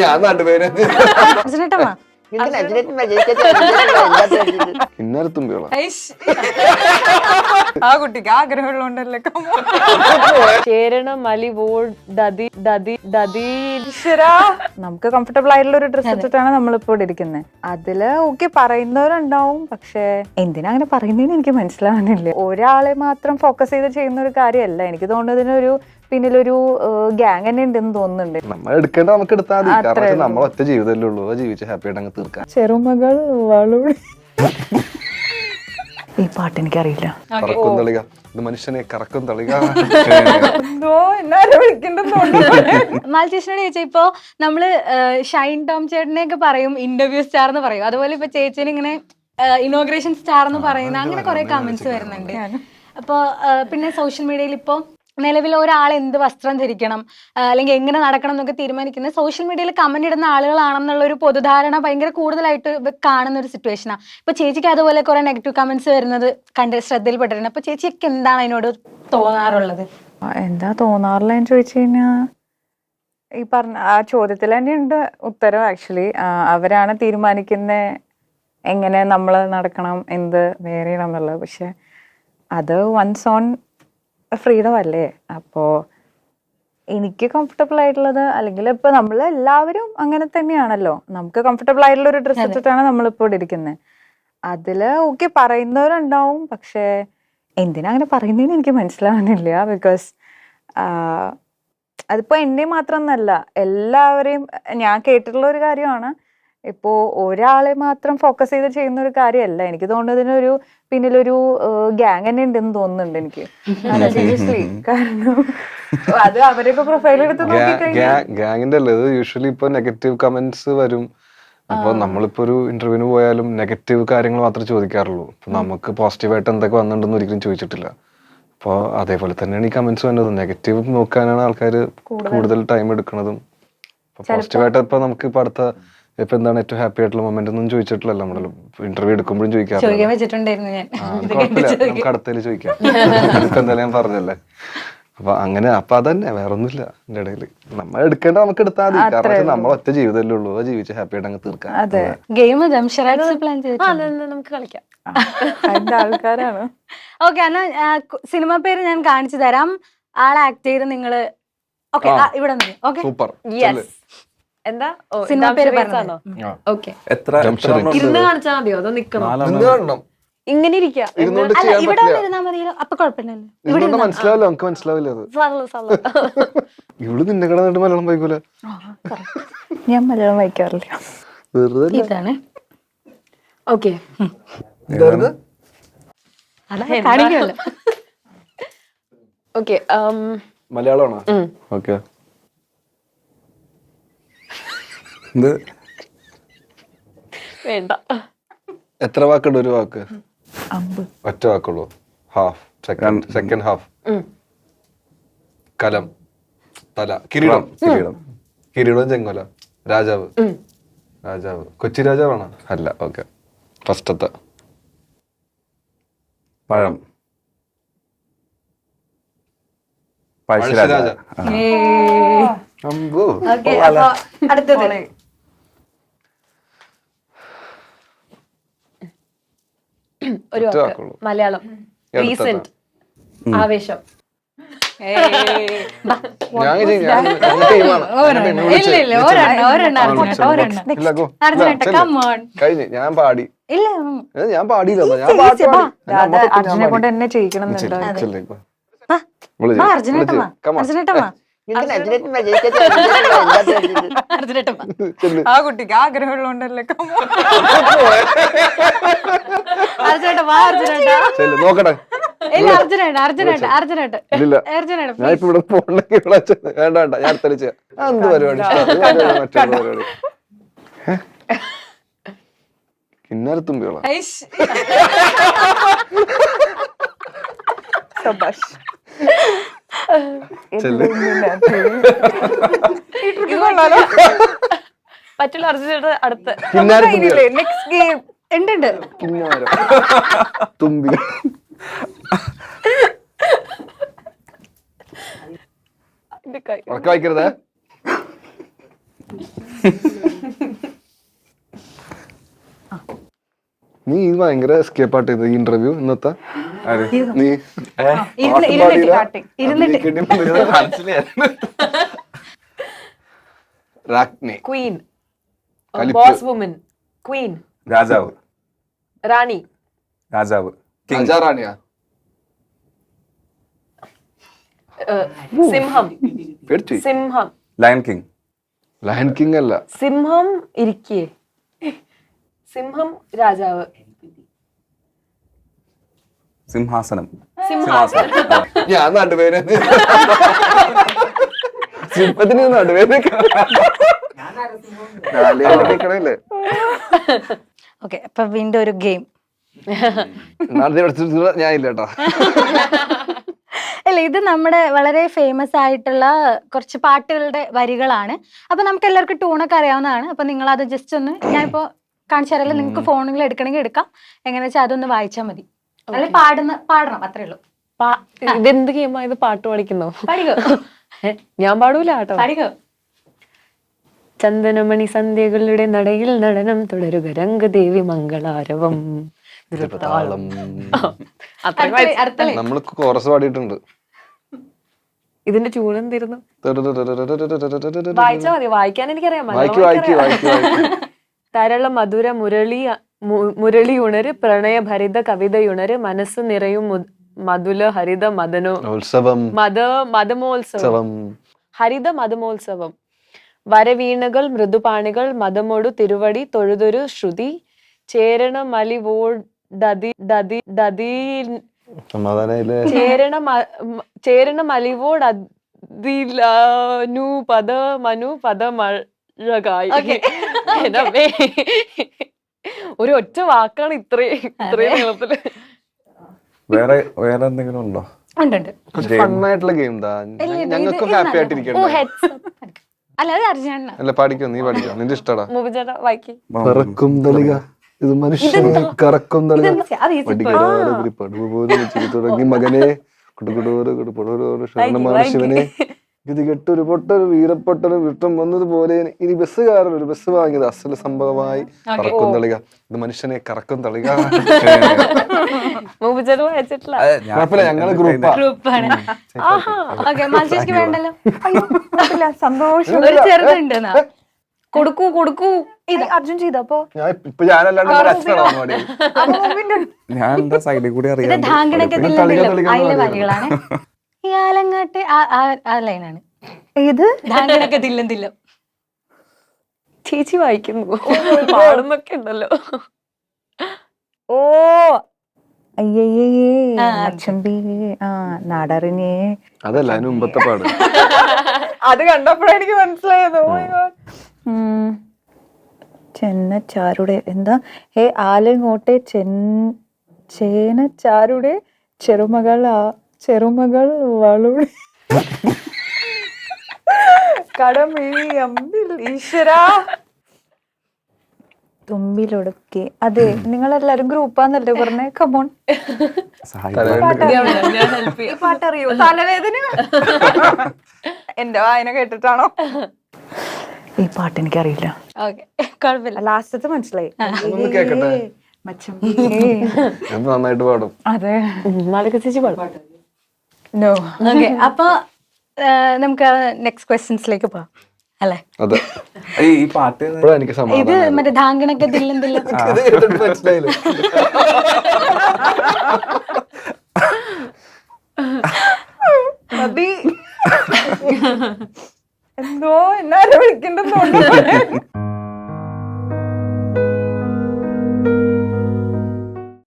ഞാൻ നാട്ടുപേര് അർജുനേട്ടമ്മ കിന്നാരത്തുമ്പിയോളാം. ആ കുട്ടിക്ക് ആഗ്രഹമുള്ളതുകൊണ്ടല്ലേ ചേരണം മലിവോൾ ദതി ദതി ദതി. നമുക്ക് കംഫർട്ടബിൾ ആയിട്ടുള്ള ഒരു ഡ്രസ് ഇട്ടിട്ടാണ് നമ്മളിപ്പോ ഇവിടെ ഇരിക്കുന്നത്. അതില് ഓക്കെ പറയുന്നവരുണ്ടാവും, പക്ഷെ എന്തിനാ അങ്ങനെ പറയുന്നതെന്ന് എനിക്ക് മനസ്സിലാവുന്നില്ല. ഒരാളെ മാത്രം ഫോക്കസ് ചെയ്ത് ചെയ്യുന്ന ഒരു കാര്യമല്ല. എനിക്ക് തോന്നുന്നതിനൊരു പിന്നിലൊരു ഗ്യാങ് തന്നെ ഉണ്ടെന്ന് തോന്നുന്നുണ്ട്. നമ്മൾ എടുക്കേണ്ട നമുക്ക് എടുത്താൽ മതി. കാരണം നമ്മൾ ഒറ്റ ജീവിതമല്ലേ ഉള്ളൂ, ജീവിച്ച് ഹാപ്പി ആയിട്ട് അങ്ങ് തീർക്കാം. ചെറുമകൾ വളൂടി ഈ പാട്ട് എനിക്കറിയില്ല. കറക്കും തളിക, ഇത് മനുഷ്യനെ കറക്കും തളിക. എന്തോ എന്നാരും വിളിക്കണ്ടെന്നുണ്ട്. മാൽചേച്ചിനോട് ചോദിച്ചാൽ ഇപ്പൊ നമ്മള് ഷൈൻ ടോം ചേട്ടനെ ഒക്കെ പറയും ഇന്റർവ്യൂ സ്റ്റാർ എന്ന് പറയും. അതുപോലെ ഇപ്പൊ ചേച്ചിന് ഇങ്ങനെ ഇനോഗ്രേഷൻ സ്റ്റാർ എന്ന് പറയുന്ന അങ്ങനെ കുറെ കമന്റ്സ് വരുന്നുണ്ട്. അപ്പൊ പിന്നെ സോഷ്യൽ മീഡിയയിൽ ഇപ്പൊ നിലവിൽ ഒരാൾ എന്ത് വസ്ത്രം ധരിക്കണം അല്ലെങ്കിൽ എങ്ങനെ നടക്കണം എന്നൊക്കെ തീരുമാനിക്കുന്നത് സോഷ്യൽ മീഡിയയിൽ കമന്റ് ഇടുന്ന ആളുകളാണെന്നുള്ള ഒരു പൊതുധാരണ ഭയങ്കര കൂടുതലായിട്ട് കാണുന്ന ഒരു സിറ്റുവേഷനാണ്. ഇപ്പൊ ചേച്ചിക്ക് അതുപോലെ കുറെ നെഗറ്റീവ് കമന്റ്സ് വരുന്നത് കണ്ട് ശ്രദ്ധയിൽപ്പെട്ടിട്ടുണ്ട്. അപ്പൊ ചേച്ചിക്ക് എന്താണ് അതിനോട് തോന്നാറുള്ളത്? എന്താ തോന്നാറില്ലെന്ന് ചോദിച്ചു കഴിഞ്ഞാ ഈ പറഞ്ഞ ആ ചോദ്യത്തിൽ തന്നെയുണ്ട് ഉത്തരം. ആക്ച്വലി അവരാണ് തീരുമാനിക്കുന്നത് എങ്ങനെ നമ്മൾ നടക്കണം, എന്ത് വേറെ ചെയ്യണം എന്നുള്ളത്. പക്ഷെ അത് വൺസ് ഓൺ ഫ്രീഡം അല്ലേ. അപ്പോൾ എനിക്ക് കംഫർട്ടബിൾ ആയിട്ടുള്ളത്, അല്ലെങ്കിൽ ഇപ്പൊ നമ്മൾ എല്ലാവരും അങ്ങനെ തന്നെയാണല്ലോ, നമുക്ക് കംഫർട്ടബിൾ ആയിട്ടുള്ള ഒരു ഡ്രസ്സ് ഇട്ടിട്ടാണ് നമ്മളിപ്പോ ഇവിടെ ഇരിക്കുന്നത്. അതില് ഓക്കെ പറയുന്നവരുണ്ടാവും, പക്ഷെ എന്തിനാ അങ്ങനെ പറയുന്നതെന്ന് എനിക്ക് മനസ്സിലാവുന്നില്ല. ബിക്കോസ് അതിപ്പോ എന്നെ മാത്രമൊന്നല്ല, എല്ലാവരെയും ഞാൻ കേട്ടിട്ടുള്ള ഒരു കാര്യമാണ്. ഇപ്പോ ഒരാളെ മാത്രം ഫോക്കസ് ചെയ്ത് ചെയ്യുന്ന ഒരു കാര്യമല്ല. എനിക്ക് തോന്നുന്നതിനൊരു പിന്നിലൊരു ഗ്യാങ് തന്നെ ഉണ്ടെന്ന് തോന്നുന്നുണ്ട് എനിക്ക്. സീരിയസ്ലി. കാരണം അത് അവരൊക്കെ പ്രൊഫൈൽ എടുത്ത് ഗ്യാങ്ങിന്റെ അല്ലേ ഇത്. യൂഷ്വലി ഇപ്പൊ നെഗറ്റീവ് കമന്റ്സ് വരും. അപ്പൊ നമ്മളിപ്പോ ഒരു ഇന്റർവ്യൂവിന് പോയാലും നെഗറ്റീവ് കാര്യങ്ങൾ മാത്രമേ ചോദിക്കാറുള്ളൂ. നമുക്ക് പോസിറ്റീവായിട്ട് എന്തൊക്കെ വന്നിട്ടുണ്ടെന്ന് ഒരിക്കലും ചോദിച്ചിട്ടില്ല. അപ്പൊ അതേപോലെ തന്നെയാണ് ഈ കമന്റ്സ് വന്നത്. നെഗറ്റീവ് നോക്കാനാണ് ആൾക്കാർ കൂടുതൽ ടൈം എടുക്കുന്നതും. പോസിറ്റീവായിട്ട് ഇപ്പൊ നമുക്ക് ഇപ്പൊ അടുത്ത ഇപ്പൊ എന്താണ് ഏറ്റവും ഹാപ്പി ആയിട്ടുള്ള മൊമെന്റ് ഒന്നും ചോദിച്ചിട്ടില്ലല്ലോ. നമ്മള് ഇന്റർവ്യൂ എടുക്കുമ്പോഴും ചോദിക്കാറില്ല. നമുക്ക് അടുത്തതിൽ ചോദിക്കാം. ഇപ്പൊ എന്തായാലും ഞാൻ പറഞ്ഞല്ലേ. അപ്പൊ അങ്ങനെ അപ്പൊ അതന്നെ, വേറെ ഒന്നുമില്ല എന്റെ ഇടയിൽ. നമ്മൾ എടുക്കേണ്ട നമുക്ക് എടുത്താൽ മതി. കാരണം നമ്മൾ ഒറ്റ ജീവിതമല്ലേ ഉള്ളൂ, ജീവിച്ച് ഹാപ്പി ആയിട്ട് അങ്ങ് തീർക്കാം. ഗെയിം നമുക്ക് കളിക്കാം. ആൾക്കാരാണ്. ഓക്കെ, എന്നാ സിനിമ പേര് ഞാൻ കാണിച്ചു തരാം. ആളെ ആക്ട് ചെയ്ത് നിങ്ങള് ഓക്കെ ഇവിടെ സൂപ്പർ. എന്താ സിനിമ പേര് പറഞ്ഞോ? ഓക്കെ, ഇരുന്ന് കാണിച്ചാൽ മതിയോ അതോ നിക്കണം? ഇങ്ങനെ ഇരിക്കാം. ഇവിടെ ഇരുന്നാ മതിയോ? അപ്പൊ കുഴപ്പമില്ലല്ലോ. മനസ്സിലാവില്ല, നമുക്ക് മനസ്സിലാവില്ല അത്. ഇവള് നിന്നെ കിടന്നിട്ട് മലയാളം വായിക്കൂല. ഞാൻ മലയാളം വായിക്കാറില്ല. ഇതാണ് ഓക്കെ. കാണിക്കല്ലോ. ഓക്കെ, മലയാളമാണോ? ഓക്കെ. വേണ്ട. എത്ര വാക്കുണ്ട്? ഒരു വാക്ക്, ഒറ്റ വാക്കുള്ളൂ. Half second half. കലം, തല, കിരീടം. കിരീടം, ചെങ്കോല, രാജാവ്. കൊച്ചി രാജാവാണോ? അല്ല. ഓക്കെ. ഫസ്റ്റത്തെ പഴം, പഴശ്ശിരാജ. അടുത്തത് ഒരു മലയാളം. റീസെന്റ്, ആവേശം. കഴിഞ്ഞ്. ഞാൻ പാടി. ഞാൻ പാടിയില്ല. അർജുനെ കൊണ്ട് എന്നെ ചെയ്യിക്കണം. ആ കുട്ടിക്ക് ആഗ്രഹമുള്ളതുകൊണ്ടല്ലേ. നോക്കട്ടെ. ഞാൻ ഇപ്പൊ ഇവിടെ പോകണമെങ്കിൽ വേണ്ട വേണ്ട, ഞാൻ തെളിച്ച എന്ത് പരിപാടി മറ്റൊരു പരിപാടി. കിന്നാരത്തുമ്പിയോളാം. പറ്റില്ല അർജുനയുടെ അടുത്ത്. നെക്സ്റ്റ് ഗെയിം ഉണ്ട്. തുമ്പി. വായിക്കരുത്. നീ ഇത് ഭയങ്കര എസ്കേപ്പ് ആയിട്ട് ഈ ഇന്റർവ്യൂ ഇന്നത്തെ നീ ക്വീൻ, ബോസ് വുമൻ, ക്വീൻ, രാജാവ്, റാണി, രാജാവ്, റാണിയാ സിംഹം, സിംഹം, ലയൺ കിങ്, ലയൺ കിങ് അല്ല, സിംഹം ഇരിക്കേ, സിംഹം രാജാവ്, സിംഹാസനം, സിംഹാസനം, ഞാൻ നടുവേന സിംഹത്തിന് നടുവേന കേൾക്കണല്ലേ. ഓക്കെ, അപ്പൊ വീണ്ടും ഒരു ഗെയിം. ഞാൻ ഇല്ല കേട്ടോ. അല്ല, ഇത് നമ്മുടെ വളരെ ഫേമസ് ആയിട്ടുള്ള കുറച്ച് പാട്ടുകളുടെ വരികളാണ്. അപ്പൊ നമുക്ക് എല്ലാവർക്കും ട്യൂണൊക്കെ അറിയാവുന്നതാണ്. അപ്പൊ നിങ്ങൾ അത് ജസ്റ്റ് ഒന്ന് ഞാനിപ്പോ കാണിച്ചു തരാം. നിങ്ങൾക്ക് ഫോണിൽ എടുക്കണമെങ്കിൽ എടുക്കാം. എങ്ങനെ വെച്ചാൽ അതൊന്ന് വായിച്ചാൽ മതി. അല്ലെ പാടണം, അത്രേ ഉള്ളൂ. ഇതെന്ത് ഗെയിമാ ഇത്? പാട്ട് പഠിക്കുന്നോ? പാടിക്കോ. ഞാൻ പാടൂല കേട്ടോ. പാടിക്കോ. ചന്ദനമണി സന്ധ്യകളുടെ നടയിൽ നടനം തുടരുക, രംഗദേവി മംഗളാരവം. നമ്മള് കോറസ് പാടിയിട്ടുണ്ട്. ഇതിന്റെ ട്യൂൺ എന്തിരുന്നു? വായിച്ചാ മതി, വായിക്കാൻ എനിക്കറിയാം. തരള മധുര മുരളിയുണര്, പ്രണയഭരിത കവിതയുണര്, മനസ്സ് നിറയും മധുല ഹരിത മദമോത്സവം, ഹരിത മദമോത്സവം, വരവീണകൾ മൃദുപാണികൾ മദമൊടു തിരുവടി തൊഴുതൊരു ശ്രുതി, ചേരണ മലിവോടതിലു പദ മനു പദമഴകായി. ഒരു ഒറ്റ വാക്കാണ് ഇത്രയും നീളത്തില്. വേറെ എന്തെങ്കിലും ഉണ്ടോ? ഫണ്ണായിട്ടുള്ള ഗെയിം ഞങ്ങൾക്കും ഹാപ്പി ആയിട്ടിരിക്കണം. അല്ല, അത് അർജുന. അല്ല, പാടിക്കോ, നീ പാടിക്കോ, നിന്റെ ഇഷ്ടടാ. മുബിചേട്ടാ വായിക്കി. പറക്കും തളിക ഇത് മനുഷ്യനെ കറക്കും തളിക തുടങ്ങി മകനെ ശരണമാണ് ശിവനെ ഇത് കെട്ടൊരു പൊട്ടൊരു വീരപ്പൊട്ടൊരു വിട്ടം വന്നതുപോലെ ഇനി ബസ്സുകാരൻ ഒരു ബസ് വാങ്ങിയത് അസല സംഭവമായി കറക്കും തളിക ഇത് മനുഷ്യനെ കറക്കും തളിക. കുഴപ്പമില്ല, ഞങ്ങള് ഗ്രൂപ്പാണ്. വേണ്ടല്ലോ, സന്തോഷം. ഒരു ചെറുതുണ്ട്, കൊടുക്കൂ. ഇത് അർജുൻ ചെയ്തപ്പോ ഞാൻ എന്താ സൈഡിൽ കൂടി ഇത് ധാങ്കണൊക്കെ അതിലെ വരികളാണ്. ഈ ആലങ്ങാട്ട് ആ ലൈനാണ്. ഇത് ധാങ്കണൊക്കെ തില്ലം. ചേച്ചി വായിക്കുന്നു, പാടുന്നൊക്കെ ഉണ്ടല്ലോ. ഓ അയ്യേ നാടറിഞ്ഞേ. അതല്ല, അതിന് മുമ്പത്തെ പാട്. അത് കണ്ടപ്പോഴാണ് എനിക്ക് മനസ്സിലായത്. ചെന്നച്ചാരുടെ എന്താ ഹേ ആലങ്ങോട്ടെ ചേനച്ചാരുടെ ചെറുമകൾ വളു കടമിഴി അമ്പിൽ ഈശ്വര തുമ്പിലൊടുക്കെ. അതെ, നിങ്ങളെല്ലാരും ഗ്രൂപ്പാന്നല്ലേ പറഞ്ഞേ? കമോൺ, ഈ പാട്ടറിയോ? തലവേദന എന്റെ വായന കേട്ടിട്ടാണോ? ഈ പാട്ട് എനിക്കറിയില്ല. കുഴപ്പമില്ല, ലാസ്റ്റത്തെ മനസ്സിലായി. നന്നായിട്ട് പാടും. അതെ, ചേച്ചി പാടും. നോ. ഓക്കെ, അപ്പൊ നമുക്ക് നെക്സ്റ്റ് ക്വസ്റ്റ്യൻസിലേക്ക് പോവാം അല്ലേ? അതെ, ഈ പാട്ട് എനിക്ക് ഇത് മറ്റേ ധാങ്കണൊക്കെ തില്ലം. മനസ്സിലായില്ലേ? മതി, എന്തോ എന്നാലും വിളിക്കണ്ടെന്നുണ്ട്.